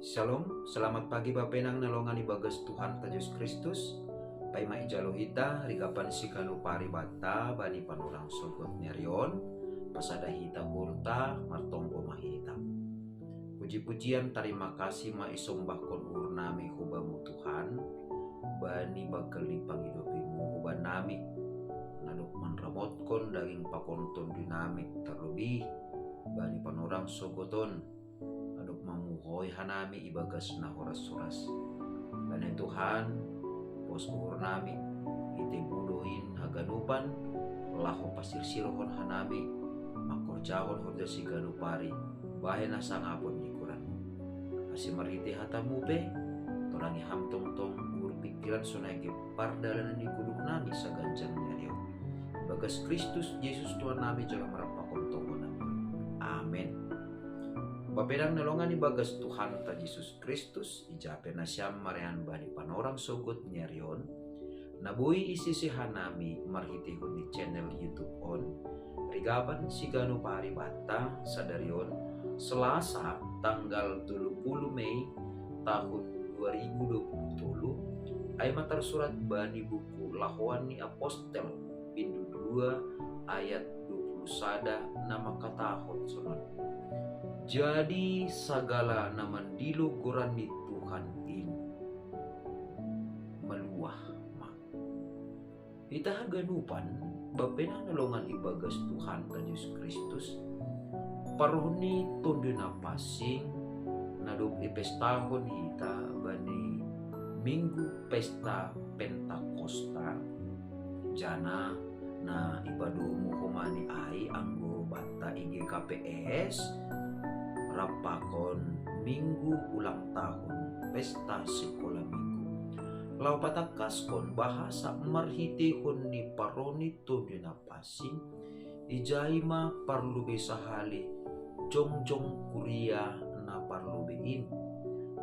Shalom, selamat pagi Bapenang nalongan ibagas Tuhan Yesus Kristus. Pai maijalo hita, rigapan sikalo pari bata, bani panurang sogot nyarion, pasada hita urta, martongko mahita. Puji-pujian terima kasih maisombahkon urnami hubamu Tuhan, bani bakali pangidopimu huban nami, nadok manramotkon daging pakonton dinamik terlebih, bani panurang sogoton, adok mamuhoy hanami ibagas na horas-horas. Banen Tuhan, pos uhur nami, ite budohin haganupan, laho pasirsirohon hanami, makorjahon horda si ganupari, bahe na sangapon ni kuranmu. Asimarite hatamu pe, torangi hamtong-tong ur pikiran sunai pardalan ni kuduk nami sa ganjang nyariyo. Bagas Kristus Yesus Tuhan nami jaga marapakon tongo nami. Amen. Bapedang nalongan ibagas Tuhan ta Yesus Kristus ijape na siyam marehan bani panorang sogot nyarion nabui isisihan nami marhitihun di channel YouTube on rigaban sigano pari bata sadarion Selasa tanggal 30 Mei tahun 2020 ay matar surat bani buku lahuan ni apostel pindu 2 ayat 20 sada nama katahon sonon. Jadi segala namandilo gorani Tuhan ini meluah ma. Ita haganupan bapena nalongan ibagas Tuhan ta Yesus Kristus paroni tondo na pasing nadop ipestahon hita bani Minggu Pesta Pentakosta jana na ibadumu humani ai anggo bata IGKPS rapakon Minggu ulang tahun Pesta Sekolah Minggu. Lau patakaskon bahasa marhitihon ni paroni tondo na pasing ijaima parlube sahali jongjong kuria na parlubein.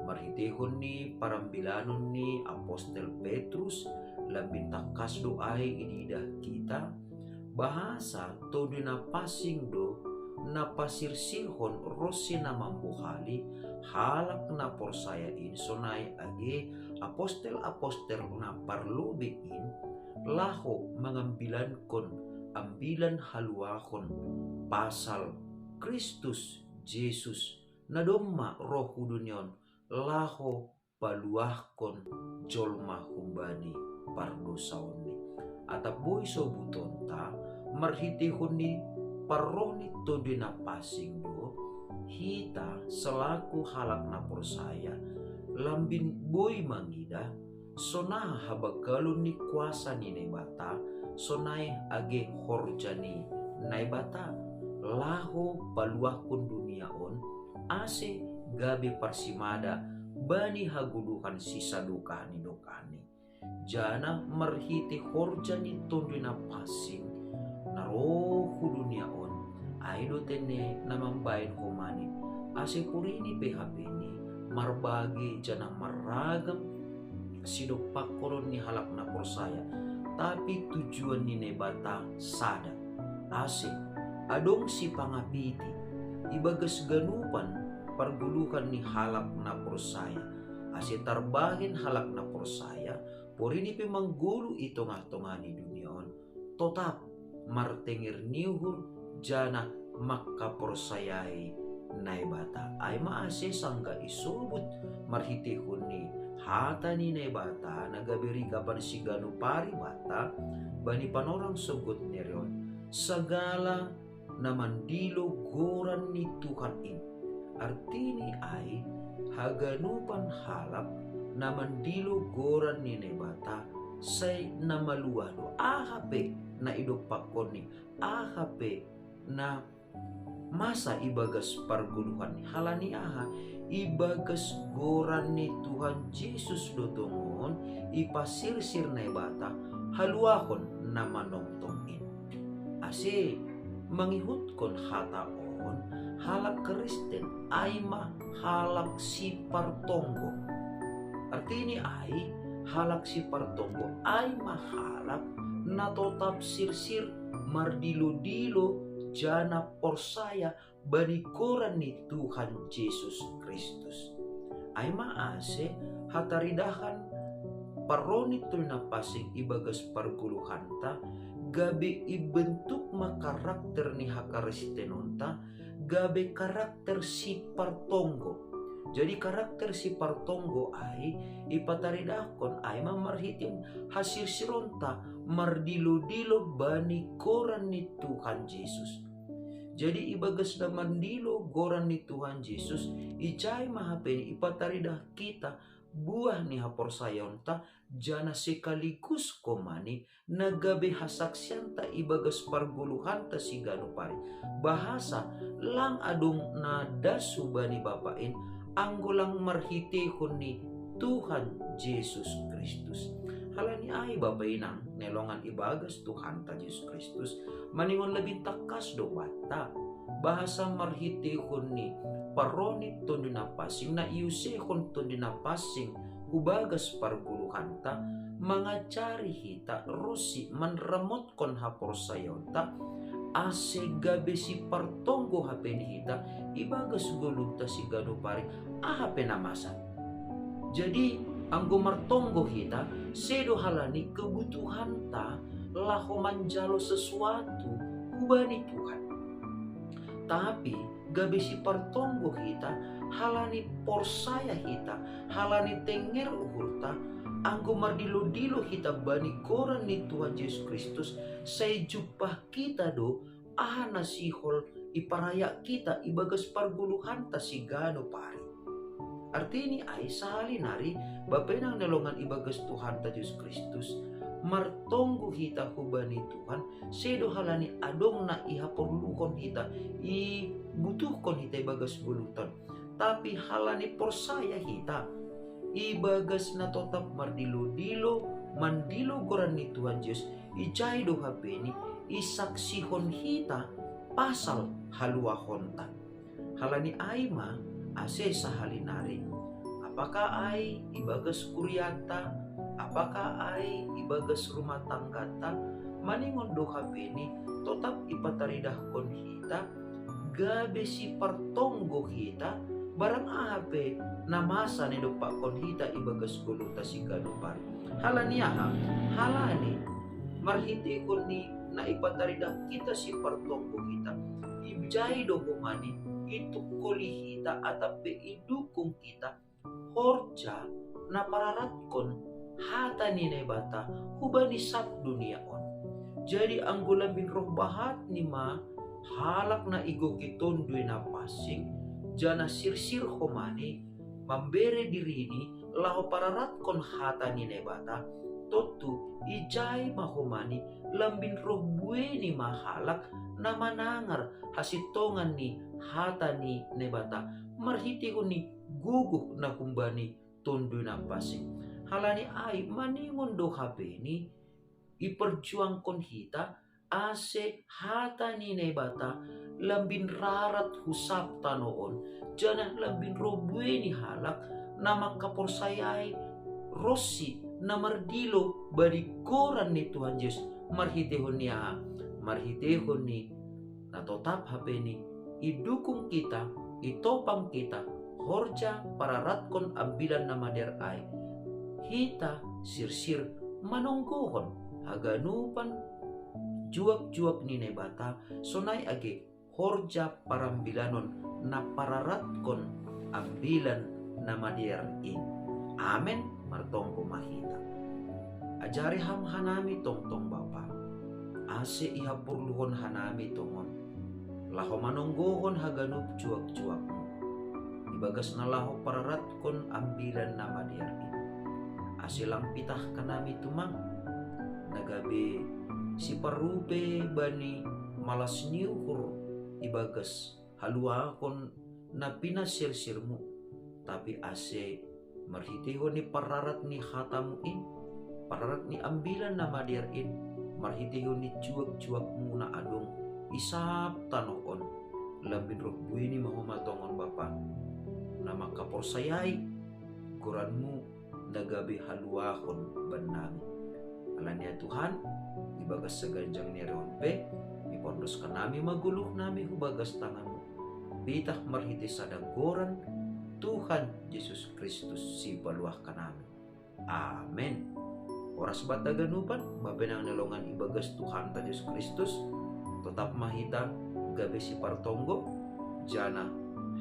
Marhitihon ni parambilanon ni Apostel Petrus labing takas doai ididah kita bahasa tondo na pasing do na pasirsirhon rosi na mambuhali halak na porsayain sonay age apostel-apostel na parlubein laho mangambilan kon ambilan haluakon pasal Kristus Jesus na domma roh kudunyon laho paluahkon jolma humbani pardosaon ni atap boy sobuton ta marhitihon ni paroni tondo na pasing do hita selaku halak na persaya lambin boy mangida sona habagalon ni kuasa ni nebata sonai age horjani naibata laho paluah kun duniaon ase gabe parsimada bani haguduhan sisa dukani dokani jana marhiti horjani tondo na pasing naroh dunia on aido tene namambain homani ase kurini PHP ni marbagi jana maragam sidopak koron ni halak na persaya tapi tujuan ni nebata sada ase adong si pangapiti ibagas ganupan parguluhan ni halak na persaya ase tarbagin halak na persaya porini pe manggulu itong-atongan ni dunia on totap martengir niuhur jana makka persayai naibata ay maase sangga isobut marhitihun ni hata ni naibata nagabiri kapan sigano pari bata bani panorang sogot nerion segala namandilo goran ni Tuhan ini artini ay haganupan halap namandilo goran ni naibata say namaluado ahape na idopakon ni ahape na masa ibagas parguluhan ni halani aha ibagas goran ni Tuhan Yesus dotongon ipasirsir na ibata haluahon na manongtongin ase mangihutkon hataon halak Kristen ay halak si partonggo artini ay halak si partonggo ay mahalak na totap sirsir mardilo-dilo jana porsaya bani koran ni Tuhan Yesus Kristus ay maase hataridahan paronitul na pasing ibagas parguluhanta gabi ibentuk makarakter ni hakaristenonta gabi karakter si Partonggo. Jadi karakter si Partonggo ay ipataridakon ay mamarhitin hasil sironta mardilo-dilo bani koran ni Tuhan Yesus. Jadi ibagas na mandilo goran ni Tuhan Yesus ijay mahapin ipataridah kita buah ni haporsayonta jana sekaligus komani nagabe hasaksyanta ibagas parguluhanta si ganupari bahasa lang adong nadasu bani bapain anggolang marhitehon ni Tuhan Yesus Kristus. Halani ay babainang nelongan ibagas Tuhan ta Yesus Kristus maningon labing takas do bata bahasa marhitehon ni paronit tondo na pasing na iusehon tondo na pasing hubagas parguluhanta mga cari hita rusi manramot kon hapor sayonta ase gabe si Partonggo hapen hita ibagas gulunta si ganupari hapen namasa. Jadi ang gumartonggo hita sedo halani kebutuhan ta laho manjalo sesuatu hubani Tuhan. Tapi gabe si Partonggo hita halani porsaya hita halani tenger uhurta anggo mardilo-dilo hita bani koran ni Tuhan Yesus Kristus say jupah kita do ahana sihol iparaya kita ibagas parguluhan ta si gano pari. Artini ay sahalinari bapenang nalongan ibagas Tuhan ta Yesus Kristus martonggo hita hubani Tuhan sedo halani adong na ihaporluhon hita ibutuhkon hita ibagas gulutan tapi halani porsaya hita ibagas na totap mardilo-dilo mandilo goran ni Tuhan Yesus ijay do hapeni isaksihon hita pasal haluahonta halani aima ase sahalinari apakah ay ibagas kuryata apakah ay ibagas rumah tanggata maningon do hapeni totap ipataridahkon hita gabe si Partonggo hita barang ahape namasa ni dopakon hita ibagas guluta si ganupari halani marhiti ko ni na ipataridah kita si Partonggo hita ibjay do humani itukuli hita atape idukung kita horja na pararatkon hata ni nebata hubani sap dunia on. Jadi ang gulabing roh bahat ni ma halak na igo kiton dui na pasing jana sirsir homani mambere dirini laho pararatkon hata ni nebata totu ijay mahumani lambin roh bueni mahalak na manangar hasitongan ni hata ni nebata marhiti ko ni guguh na kumbani tondo na pasing halani ay maningon do hapeni iperjuangkon hita ase hata ni nebata lambin rarat husap tanoon jana lambin robueni halak na makaporsayay rossi na mardilo barikoran ni Tuhan Yesus marhitehon niya marhitehon ni natotap hapeni idukung kita itopang kita horja pararatkon ambilan na mader ay hita sirsir manonggohon haganupan juak-juak ni nebata sonay age horja parambilanon na pararatkon ambilan na mader in amen martongko mahita ajari ham hanami tongtong bapa ase ihapurluhon hanami tongon laho manonggohon haganup juak-juakmu ibagas na laho pararatkon ambilan na mader in asilang pitah kanami tumang nagabe si parupe bani malas niukur ibagas haluakon na pinasirsirmu tapi ase marhitihon ni pararat ni hatamu in pararat ni ambilan na mader in marhitihon ni juak-juakmu na adong isap tanoon labin roh buini mahumatongon bapa na makaporsayay kuranmu nagabi haluahon banami alanya Tuhan ibagas seganjang ni rompe ipondos ka nami maguluk nami hubagas tanganmu bitah marhiti sadagoran Tuhan Tuhan Yesus Kristus si paluah kanami. Amin. Oras bata ganupan babenang nalongan ibagas Tuhan ta Yesus Kristus tetap mahita gabe si partonggo jana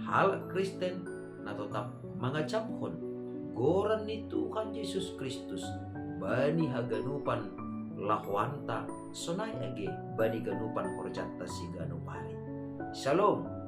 hal Kristen na tetap mangacaphon goran ni Tuhan Yesus Kristus bani haganupan lahwanta sonay age bani ganupan horjata si ganupari. Shalom.